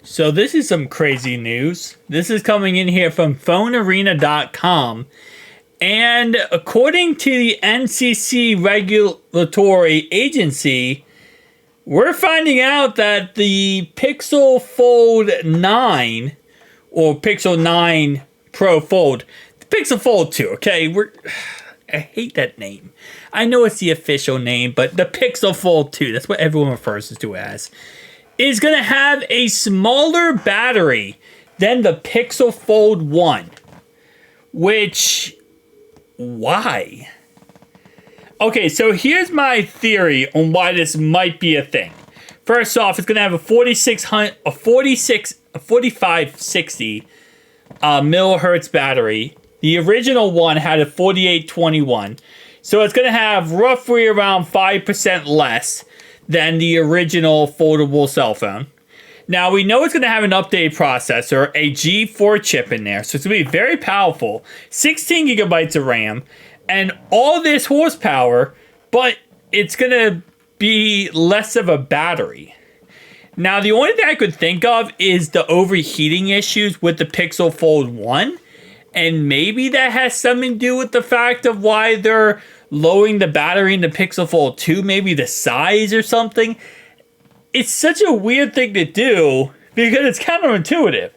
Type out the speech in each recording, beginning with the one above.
So this is some crazy news. This is coming in here from phonearena.com. And according to the NCC regulatory agency, we're finding out that the Pixel Fold 9 or Pixel 9 Pro Fold, the Pixel Fold 2, okay? I hate that name. I know it's the official name, but the Pixel Fold 2, that's what everyone refers to it as, is going to have a smaller battery than the Pixel Fold 1. Which, why? Okay, so here's my theory on why this might be a thing. First off, it's going to have a 4560 millihertz battery. The original one had a 4821. So it's going to have roughly around 5% less than the original foldable cell phone. Now, we know it's going to have an updated processor, a G4 chip in there. So it's going to be very powerful. 16 gigabytes of RAM. And all this horsepower, but it's going to be less of a battery. Now, the only thing I could think of is the overheating issues with the Pixel Fold 1. And maybe that has something to do with the fact of why they're lowering the battery in the Pixel Fold 2. Maybe the size or something. It's such a weird thing to do because it's counterintuitive.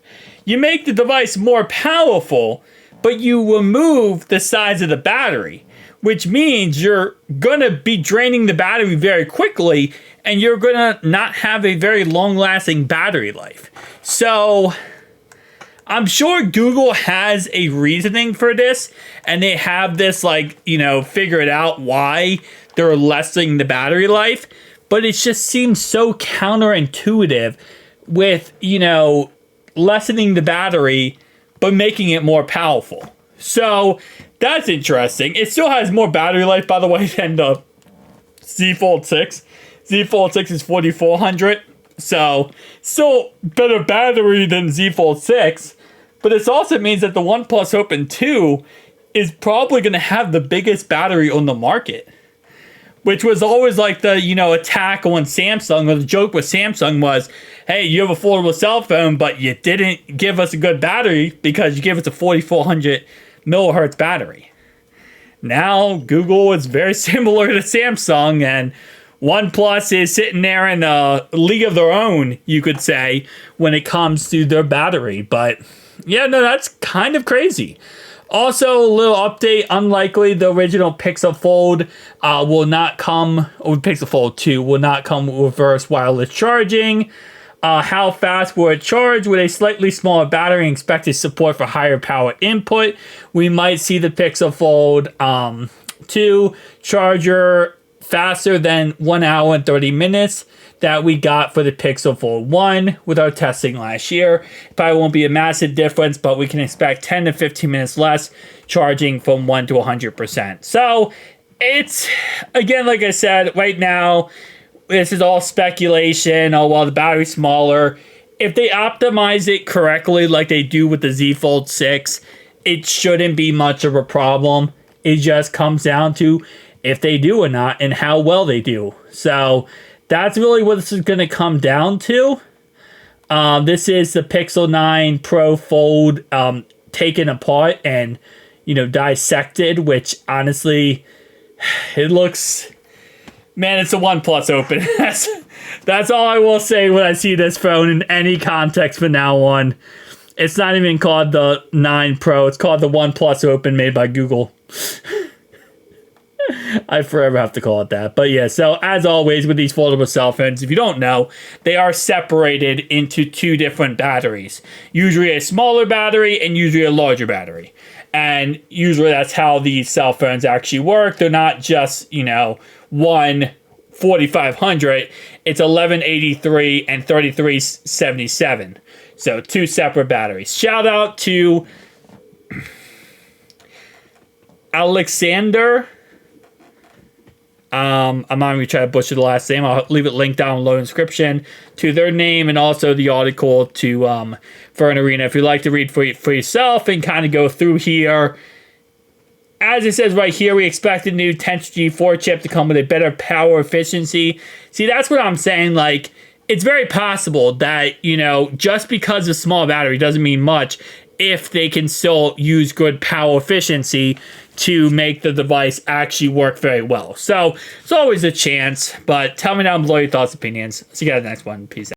You make the device more powerful, but you remove the size of the battery, which means you're going to be draining the battery very quickly, and you're going to not have a very long-lasting battery life. So I'm sure Google has a reasoning for this, and they have this, figured out why they're lessening the battery life, but it just seems so counterintuitive with, lessening the battery, but making it more powerful. So that's interesting. It still has more battery life, by the way, than the Z Fold 6. Z Fold 6 is 4400. So still better battery than Z Fold 6. But this also means that the OnePlus Open 2 is probably going to have the biggest battery on the market. Which was always like the, attack on Samsung, or the joke with Samsung was, hey, you have a foldable cell phone, but you didn't give us a good battery because you gave us a 4400 millihertz battery. Now, Google is very similar to Samsung, and OnePlus is sitting there in a league of their own, you could say, when it comes to their battery. But, yeah, no, that's kind of crazy. Also, a little update, unlikely the original Pixel Fold will not come, or Pixel Fold 2 will not come with reverse wireless charging. How fast will it charge? With a slightly smaller battery and expected support for higher power input, we might see the Pixel Fold 2 charger faster than 1 hour and 30 minutes that we got for the Pixel Fold 1 with our testing last year. Probably won't be a massive difference, but we can expect 10 to 15 minutes less charging from 1 to 100%. So it's, again, like I said, right now, this is all speculation. Oh, well, the battery's smaller. If they optimize it correctly like they do with the Z Fold 6, it shouldn't be much of a problem. It just comes down to if they do or not and how well they do. So that's really what this is going to come down to. This is the Pixel 9 Pro Fold taken apart and, dissected, which honestly, it looks... Man, it's a OnePlus Open. That's all I will say when I see this phone in any context from now on. It's not even called the 9 Pro. It's called the OnePlus Open made by Google. I forever have to call it that. But yeah, so as always with these foldable cell phones, if you don't know, they are separated into two different batteries. Usually a smaller battery and usually a larger battery. And usually that's how these cell phones actually work. They're not just, one 4500. It's 1183 and 3377. So two separate batteries. Shout out to Aleksandar. I'm not going to try to butcher the last name. I'll leave it linked down below in the description to their name and also the article to for an arena if you'd like to read for yourself and kind of go through here. As it says right here, we expect the new Tensor G4 chip to come with a better power efficiency. See, that's what I'm saying. Like, it's very possible that, you know, just because of small battery doesn't mean much if they can still use good power efficiency to make the device actually work very well. So it's always a chance, but tell me down below your thoughts, opinions. See you guys in the next one. Peace out.